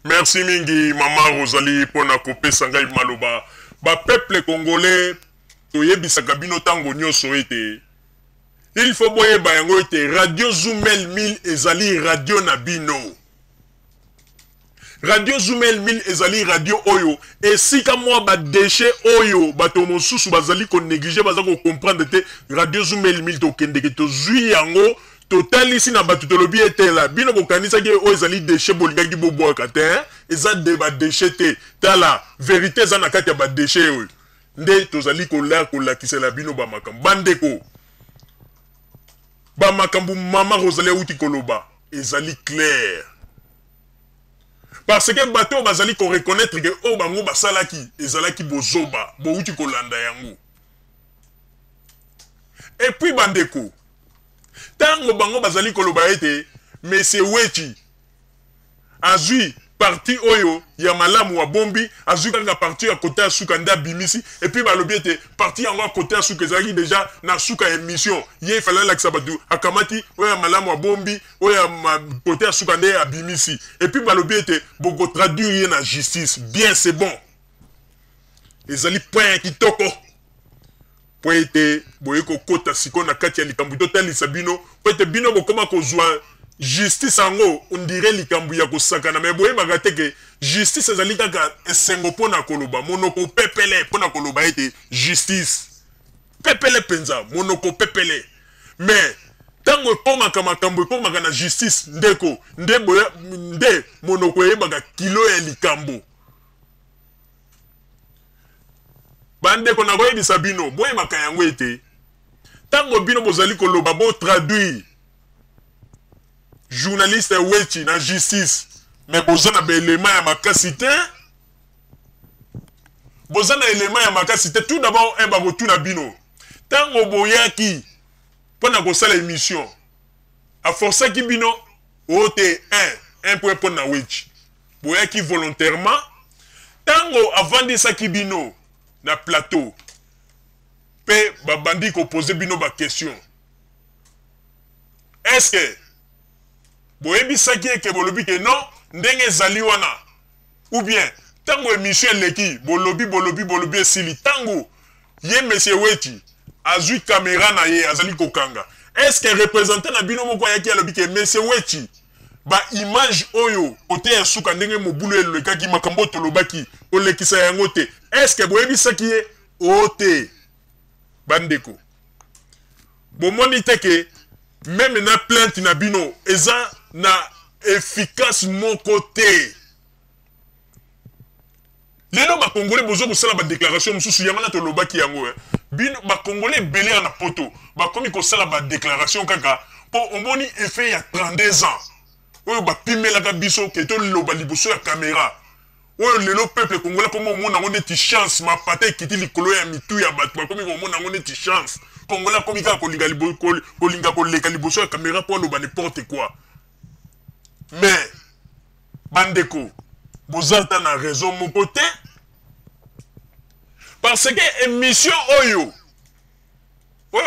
Merci mingi Maman Rosalie pour na kopesa ngai maloba. Ba peuple congolais toyebisaka bino tango nyonso ete. Il faut boyeba yango ete Radio Zoumel 1000 ezali radio na bino. Radio Zoumel 1000 ezali radio oyo esika mwa ba déchet oyo bato mosusu bazali ko négliger bazako comprendre te Radio Zoumel 1000 to kendeke to zui yango totali si na bato tolobi etela bino bokanisa ke o ezali déchet bolingaki boboaka te eza de ba déchet te tala vérité eza na kati ya ba déchet oyo nde tozali kolakisela bino ba makambo bandeko ba makambo Mama Rosalie uti koloba ezali clair. Parce que bateau bazali ko reconnaître que o bango basalaki ezalaki bozoba bouti kolanda yango. Et puis bandeko tango bango bazali koloba ete Monsieur Wechi azui parti oyo ya malamu wa bombi azui kanga parti à côté à Soukanda bimisi et puis balobi ete parti yango à côté à Souka ezalaki déjà na Souka émission ye fallait la sabatu akamati oya malamu wa bombi oya côté à Soukanda bimisi et puis balobi ete boko traduire na justice bien c'est bon ezali point kitoko po ete boyeko kota siko na kati ya likambu total sabino po ete bino bokoma kozwa justice ango on dirait likambu ya kosakana mais boye bagate ke justice ezali kaka esengo pona koloba monoko pepele pona koloba ete justice pepele penza monoko pepele mais tango ekomaka makambo ekomaka na justice ndeko nde monoko eyebaka kilo ya likambo bandeko na koyebisa bino boyebaka yango ete tango bino bozali koloba bo traduire journaliste Wechi na justice mais bozana ba élément ya makasi te bozana élément ya makasi te tout d'abord ba kotuna bino tango boyaki pona kosala émission a forcer ki bino ote un point pona Wechi boyaki volontairement tango avandisa ki bino na plateau pe babandi ko poser bino ba question est-ce que boyebi saki eke bolobi ke non ndenge ezali wana ou bien tango émission leki bolobi esili tango ye Monsieur Wechi azui caméra na ye azali kokanga est-ce que représentant na bino moko yaki alobi ke Monsieur Wechi ba image oyo ote ya suka ndenge mobulu elekaki makambo tolobaki olekisa yango te est-ce que boyebi saki ye ote bandeko bomoni te ke même na plainte na bino eza na efficace mon côté lelo ba congolais bozo kosala ba déclaration mususu yamana to lobaki yango bino ba congolais belé na poto ba komi kosala ba déclaration kaka po omoni effet ya 32 ans oyo ba pimela ka biso ke to loba liboso ya caméra oyo lelo peuple congolais comme mona ngone ti chance ma pate kiti likolo ya mitu ya batu ba komi mona ngone ti chance congolais komi ka kolinga liboso ya caméra po loba n'importe quoi. Mais bandeko bozata na raison mon côté parce que émission oyo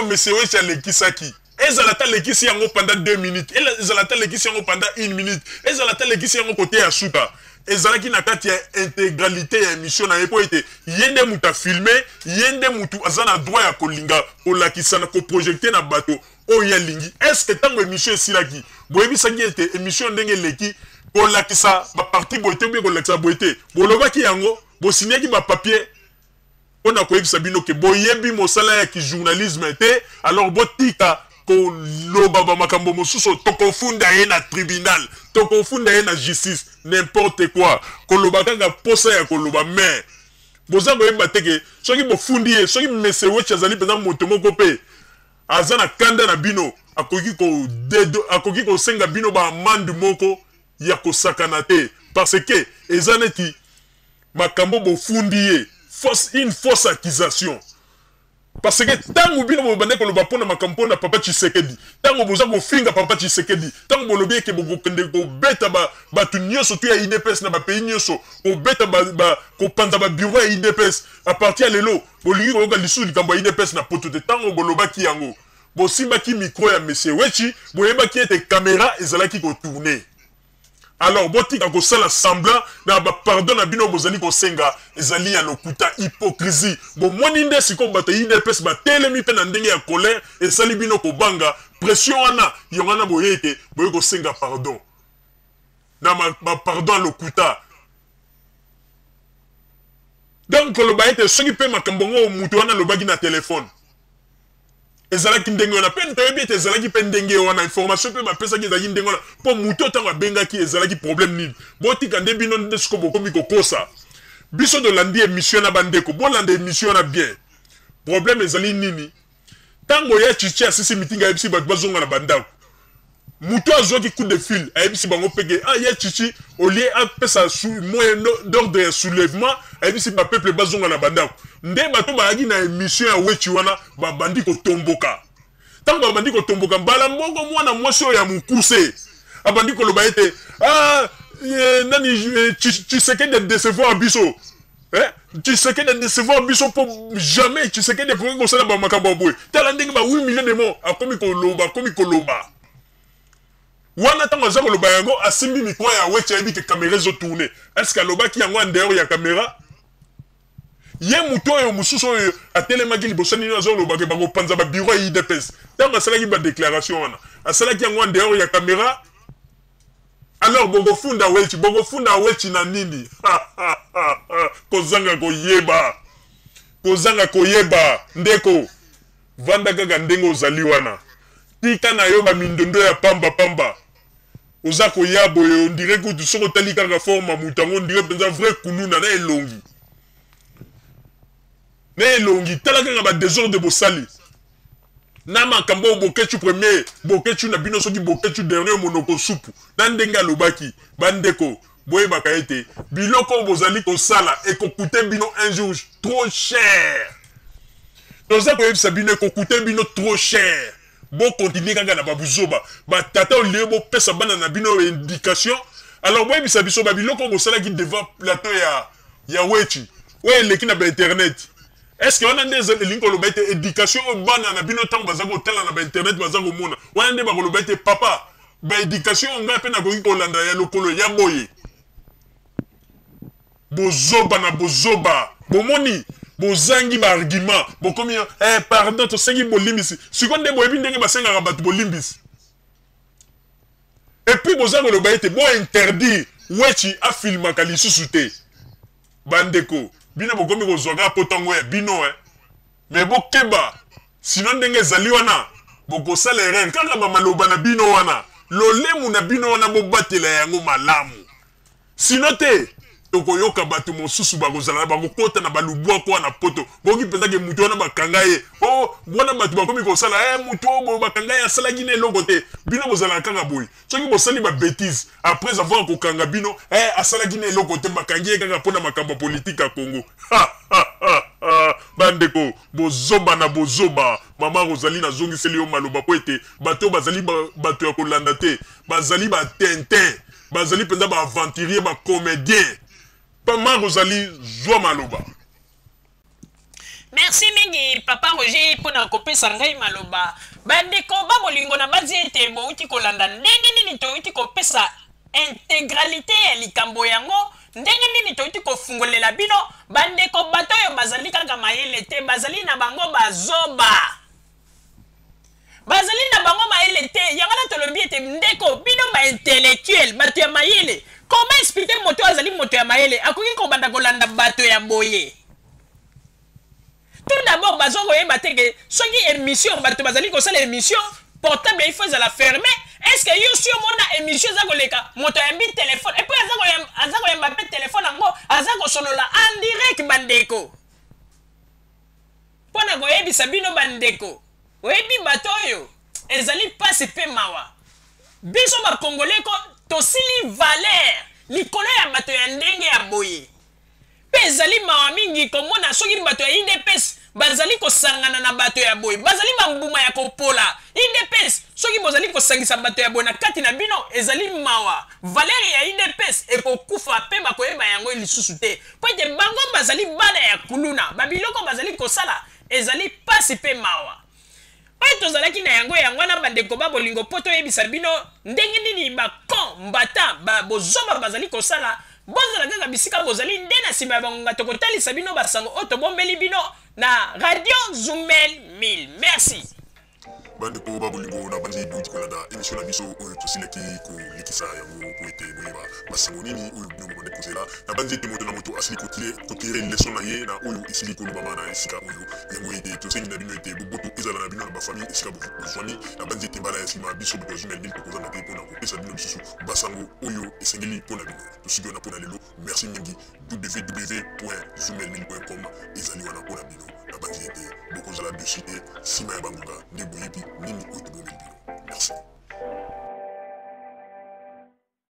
Monsieur Wechi lekisaki ezalata lekisi yango pendant 2 minutes ezalata lekisi yango pendant 1 minute ezalata lekisi yango côté ya suka ezalaki na kati ya intégralité ya émission na yepo ete yende muta filmer yende mutu azana droit ya kolinga kolakisa na ko projecter na bato oya lingi est-ce que tango émission esilaki boyebi saki ete émission ndenge leki kolakisa ba parti boite bien kolakisa boite bolobaki yango bosinyaki ba papier on a koyebisa bino ke boyebi mosala ya ki journalisme te alors botika ko loba ba makambo mosusu to confunda ye na tribunal to confunda ye na justice n'importe quoi ko loba kanga posa ya ko loba mais boza boyeba teke soki bofundi ye soki Monsieur Wechi azali peza moto moko pe azana kanda na bino akoki ko senga bino ba amande moko ya kosakana te parce que ezaneti makambo bofundi ye une fausse accusation parce que tango bino bobande ko loba pona makambo na papa Tshisekedi tango boza ko finga papa Tshisekedi tango bolobi ke bokende ko beta ba tu nyonso tu ya IDPS na ba pays nyonso ko beta ko panda ba bureau ya IDPS à partir lelo bolingi ko ka lisu likambo ya IDPS na poto te tango boloba ki yango bosimba ki micro ya Monsieur Wechi boyeba ki ete caméra ezalaki ko tourner Alors, botika ko sala semblant na ba pardon na bino bozali ko senga ezali ya lokuta hypocrisie. Bo moni nde siko bato IDPS ba telemi pe na ndenge ya colère esali bino ko banga pression wana yongana boyete boye ko senga pardon. Na ba pardon lokuta. Donc le baite soki pe makambongo mutu wana lobaki na téléphone. Ezalaki ndenge wana pe ntoyebi ete ezalaki pe ndenge wana information pe bapesaki ezalaki ndenge wana po mutu otango abengaki ezalaki problème nini botika nde bino nde siko bokomi kokosa biso tolandi émission na bandeko bolanda émission na bien problème ezali nini tango ya chichi asisi mitinga ayebisi bato bazonga na bandako mutu azwaki coup de fil ayebisi bango peke ya chichi olie apesa moyen d'ordre ya soulèvement ayebisi bapeuple bazonga na bandako nde bato bayaki na émission ya wechi wana babandi kotomboka tango babandi kotomboka mbala mbongo mwana mwasi oyo ya mokuse abandi koloba ete nani Tshisekedi de décevoir biso Tshisekedi de décevoir biso po jamais Tshisekedi de kosala ba makambo boye tala ndenge ba 8 millions de morts akomi koloba wana tango aza koloba yango asimbi mikro ya wechi ayebi ke caméra ezotourne est-ce que alobaki yango en dehors ya caméra ye mutu oyo mosusu oyo atelemaki liboso nini azolobaki bakopanza babiro ya IDPS ntango asalaki badéclaration wana asalaki yango en dehors ya caméra alors bokofunda wechi na nini kozanga koyeba ndeko vanda kaka ndenge ozali wana tika na yo bamindondo ya pamba oza koya boye ondire kutu soko otali kaka forma mutu yango ondire mpenza vrai kuluna na elongi tala kaka badésordre bosali na makambo bokechu premier bokechu na bino soki bokechu dernier monoko supu na ndenge alobaki bandeko boyebaka ete biloko bozali kosala ekokute bino un jour trop cher toza koyebisa bino ekokute bino trop cher bokontinue kaka na babuzoba batata olie bopesa bana na bino indication alors boyebisa biso babiloko bosalaki devant plateau ya wechi oyo eleki na bainternet est-ce que on a des lignes que le éducation au bana na bino tango bazako tala na ba internet bazako mona wana nde bakolo bete papa ba éducation on nga pe na ko landa ya lokolo ya boye bozoba bomoni bozangi ba argument bokomi pardon to sengi bolimbisi sikonde boyebi ndenge basenga bato bolimbisi et puis bozako lo baete bo interdit wechi a filma kali susute bandeko bino bokomi kozwaka potango ya bino mais bokeba sinon ndenge ezali wana bokosala erreur kaka bamaloba na bino wana lolemu na bino wana bobatela yango malamu sinon te tokoyoka bato mosusu bakozala bakokota na balubwako wana poto boki mpenzake mutu wana bakanga ye wana bato bakomi kosala mutu oyo bakanga ye asalaki na eloko te bino bozala kaka boye soki bosali babétise après avoir kokanga bino asalaki na eloko te bakangi ye kaka mpona makambo ya politike ya Congo bandeko bozoba mama Rosalie nazongiseli yo maloba po ete bato bazali bato ya kolanda te bazali batintin bazali mpenza baaventurier bacomédien Pama Rosalie Joa Maloba. Merci mingi papa Roger pour na kopesa ngai maloba. Bandeko ba bolingo na bazi ete bo uti kolanda ndenge nini to uti kopesa intégralité ya likambo yango ndenge nini to uti kofungolela bino bandeko bato yo bazali kaka mayele te bazali na bango bazoba. Bazali na bango mayele te yangana tolobi ete ndeko bino ba intellectuel bato ya mayele. Comment expliquer moto azali moto ya mayele akoki ko banda kolanda bato ya boye. Tout d'abord bazo koyeba te ke soki émission bato bazali ko sala émission portable il faut la fermer. Est-ce que yo sur mona émission za koleka moto ya mbi téléphone et puis azako yamba pe téléphone ngo azako solola en direct bandeko. Pona koyebi sabino bandeko. Oyebi bato yo ezali pasi pe mawa. Biso ba congolais ko tosili valeur likolo ya bato ya ndenge ya boye pe ezali mawa mingi komona soki bato ya IDPS bazali kosangana na bato ya boye bazali bambuma ya kopola IDPS soki bozali kosangisa bato ya boye na kati na bino ezali mawa valeur ya IDPS ekokufa pe bakoyeba yango lisusu te po ete bango bazali bana ya kuluna babiloko bazali kosala ezali pasi pe mawa oyo tozalaki na yango wana bandeko ba bolingo po toyebisa bino ndenge nini bakon mbata bozomba bazali kosala bozala kaka bisika bozali nde na nsima ya bangonga tokotalisa bino basango oyo tobombeli bino na radio Zumel 1000. Merci. bandeko babolingo na bandi duti kolanda émission na biso oyo tosilaki kolikisa yango po ete boyeba basango nini oyo bino bobande kozela na bandi ete moto na moto asili kotire leson na ye na oyo esili kolobama na esika oyo yango ete tosengi na bino ete boboto ezala na bino na bafamille esika bozwani na bandi ete mbala ya nsima biso boto Zumel 1000 tokozanga te mpona kopesa bino lisusu basango oyo esengeli mpona bino tosiki wana mpona lelo merci mingi www.zumel1000.com ezali wana mpona bino na bandi ete bokozala dessus te nsima ya bangonga nde boyebi nini oyo tobomeli bino merci.